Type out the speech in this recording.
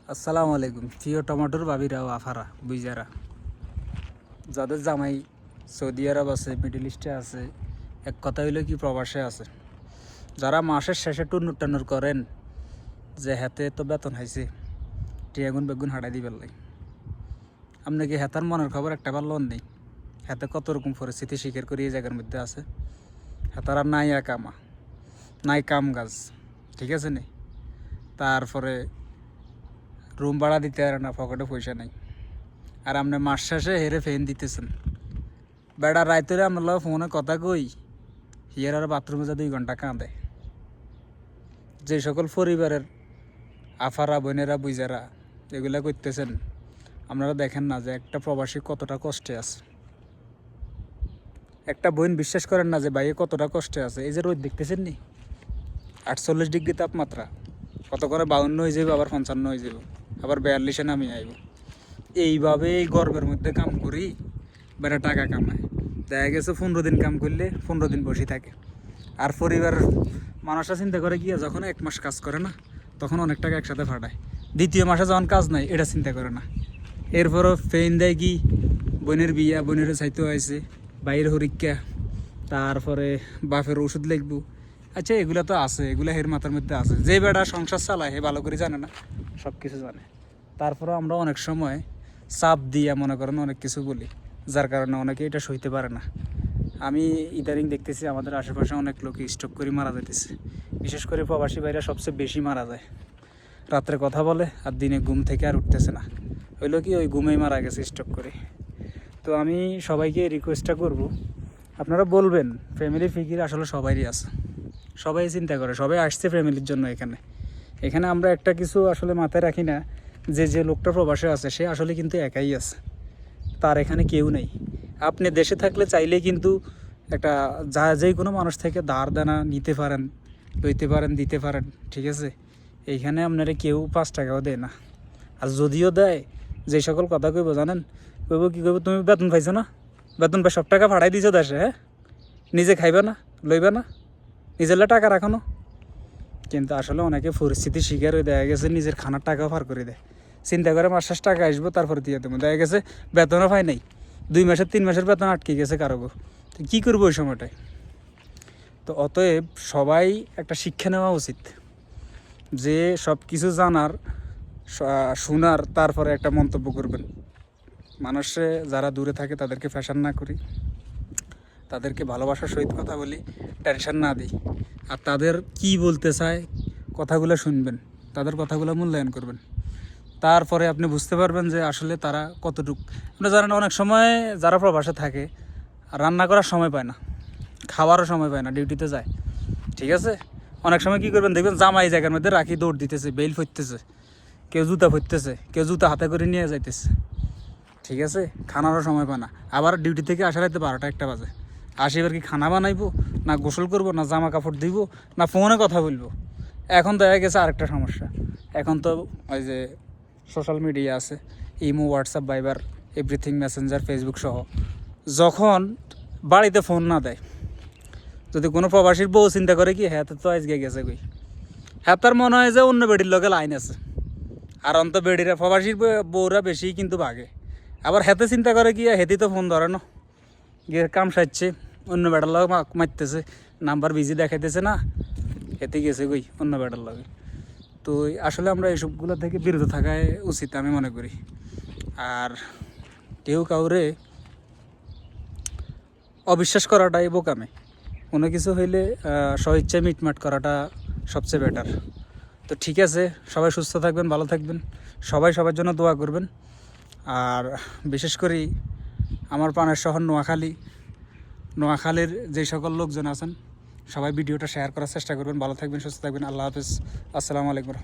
আসসালামু আলাইকুম প্রিয় টমেটোর বাবিরা ও আফারা বুইজারা, যাদের জামাই সৌদি আরব আছে, মিডল ইস্টে আছে, এক কথা হইলো কি প্রবাসে আছে, যারা মাসের শেষে টুন্নুর টান্নুর করেন যে হাতে তো বেতন হাইছে টিয়াগুন বেগুন হাঁটাই দিবেন লাই। আপনি কি হেতার মনের খবর একটা বার লোন নেই? হাতে কত রকম পরিস্থিতি স্বীকার করি এই জায়গার মধ্যে আছে। হেতার আর নাই কামা, নাই কাম গাছ, ঠিক আছে নি? তারপরে রুম ভাড়া দিতে পারে না, পকেটে পয়সা নেই। আর আপনি মাস শেষে হেরে ফেন দিতেছেন। বেড়া রাইতরে আপনার ফোনে কথা কই হিয়ার আর বাথরুমে যা 2 ঘন্টা কাঁদে। যে সকল পরিবারের আফারা বোনেরা বুইজারা এগুলা করতেছেন, আপনারা দেখেন না যে একটা প্রবাসী কতটা কষ্টে আছে। একটা বোন বিশ্বাস করেন না যে ভাইয়ে কতটা কষ্টে আছে। এই যে রোদ দেখতেছেন নি, 48 ডিগ্রি তাপমাত্রা, কত করে 52 হয়ে যাবে, আবার 55 হয়ে যাবে, আবার 42-এ নামি আইব। এইভাবে এই গরমের মধ্যে কাম করি বেড়া টাকা কামায়। দেখা গেছে 15 দিন কাম করলে 15 দিন বসে থাকে। আর পরিবারের মানুষরা চিন্তা করে কি, যখন 1 মাস কাজ করে না তখন অনেক টাকা একসাথে ফাটায়, দ্বিতীয় মাসে যখন কাজ নাই এটা চিন্তা করে না। এরপরও ফেন দেয় কি, বোনের বিয়া, বোনের চাইতে হয়েছে, বাইরের হরিক্কা, তারপরে বাপের ওষুধ লিখবো। আচ্ছা এগুলো তো আছে, এগুলো হের মাথার মধ্যে আছে। যে বেড়া সংসার চালায় হে ভালো করে জানে না, সব কিছু জানে। তারপরে আমরা অনেক সময় চাপ দিয়া মনে করেন অনেক কিছু বলি, যার কারণে অনেকে এটা সইতে পারে না। আমি ইদারিং দেখতেছি আমাদের আশেপাশে অনেক লোক স্ট্রোক করে মারা যাইতেছে। বিশেষ করে প্রবাসী ভাইরা সবচেয়ে বেশি মারা যায়। রাত্রে কথা বলে আর দিনে ঘুম থেকে আর উঠতেছে না, হইলো কি ওই ঘুমেই মারা গেছে স্ট্রোক করে। তো আমি সবাইকে রিকোয়েস্টটা করব, আপনারা বলবেন ফ্যামিলি ফিকির আসলে সবারই আছে, সবাই চিন্তা করে, সবাই আসছে ফ্যামিলির জন্য। এখানে আমরা একটা কিছু আসলে মাথায় রাখি না, যে লোকটা প্রবাসে আছে সে আসলে কিন্তু একাই আছে, তার এখানে কেউ নেই। আপনি দেশে থাকলে চাইলে কিন্তু একটা যে কোনো মানুষ থেকে ধার দেনা নিতে পারেন, লইতে পারেন, দিতে পারেন, ঠিক আছে? এইখানে আপনারা কেউ 5 টাকাও দেয় না। আর যদিও দেয়, যে সকল কথা কইব জানেন, কইব কি কইব, তুমি বেতন পাইছো না, বেতন পাই সব টাকা ভাড়াই দিছো দেশে, হ্যাঁ নিজে খাইবে না, লইবে না, নিজেরলে টাকা রাখো না। কিন্তু আসলে অনেকে পরিস্থিতির শিকার হয়ে দেখা গেছে নিজের খানার টাকাও পার করে দেয়। চিন্তা করে মাস শেষ টাকা আসবো তারপরে দিয়ে দেবো, দেখা গেছে বেতনও পাই নাই, 2 মাসের 3 মাসের বেতন আটকে গেছে কারো। তো কী করবো ওই সময়টায়? তো অতএব সবাই একটা শিক্ষা নেওয়া উচিত, যে সব কিছু জানার, শোনার, তারপরে একটা মন্তব্য করবেন। মানুষে যারা দূরে থাকে তাদেরকে ফ্যাশন না করি, তাদেরকে ভালোবাসার সহিত কথা বলি, টেনশন না দিই। আর তাদের কি বলতে চায় কথাগুলো শুনবেন, তাদের কথাগুলো মূল্যায়ন করবেন। তারপরে আপনি বুঝতে পারবেন যে আসলে তারা কতটুকু। আপনি জানেন অনেক সময় যারা প্রবাসে থাকে রান্না করার সময় পায় না, খাওয়ারও সময় পায় না, ডিউটিতে যায়, ঠিক আছে? অনেক সময় কী করবেন দেখবেন, জামাই জায়গার মধ্যে রাখি দৌড় দিতেছে, বেল ফরতেছে, কেউ জুতা ফরতেছে, কেউ জুতা হাতে করে নিয়ে যাইতেছে, ঠিক আছে? খানারও সময় পায় না। আবার ডিউটি থেকে আসার রাতে 12টা-1টা বাজে, আসি এবার কি খানা বানাইবো, না গোসল করবো, না জামা কাপড় দিব, না ফোনে কথা বলবো। এখন দেখা গেছে আরেকটা সমস্যা, এখন তো ওই যে সোশ্যাল মিডিয়া আছে, Imo, WhatsApp, Viber, everything, Messenger, Facebook সহ। যখন বাড়িতে ফোন না দেয়, যদি কোনো প্রবাসীর বউ চিন্তা করে কি হ্যাঁ তো আজকে গেছে কই, হ্যাঁ তার মনে হয় যে অন্য বেডির লগে লাইন আছে। আর অন্ত বেডিরা প্রবাসীর বউরা বেশি কিন্তু ভাগে। আবার হেতে চিন্তা করে কি হেতি তো ফোন ধরে না, গিয়ে কাম সারছে, অন্য বেটার লগে মারতেছে, নাম্বার বিজি দেখাইতেছে না, হেতে গেছে কই অন্য বেটার লগে। তো আসলে আমরা এইসবগুলো থেকে বিরত থাকাই উচিত আমি মনে করি। আর কেউ কাউরে অবিশ্বাস করাটাই বোকামে। কোনো কিছু হইলে স্বইচ্ছায় মিটমাট করাটা সবচেয়ে বেটার। তো ঠিক আছে, সবাই সুস্থ থাকবেন, ভালো থাকবেন, সবাই সবার জন্য দোয়া করবেন। আর বিশেষ করে আমার প্রাণের শহর নোয়াখালীর যে সকল লোকজন আছেন সবাই ভিডিওটা শেয়ার করার চেষ্টা করবেন। ভালো থাকবেন, সুস্থ থাকবেন, আল্লাহ হাফেজ, আসসালামু আলাইকুম।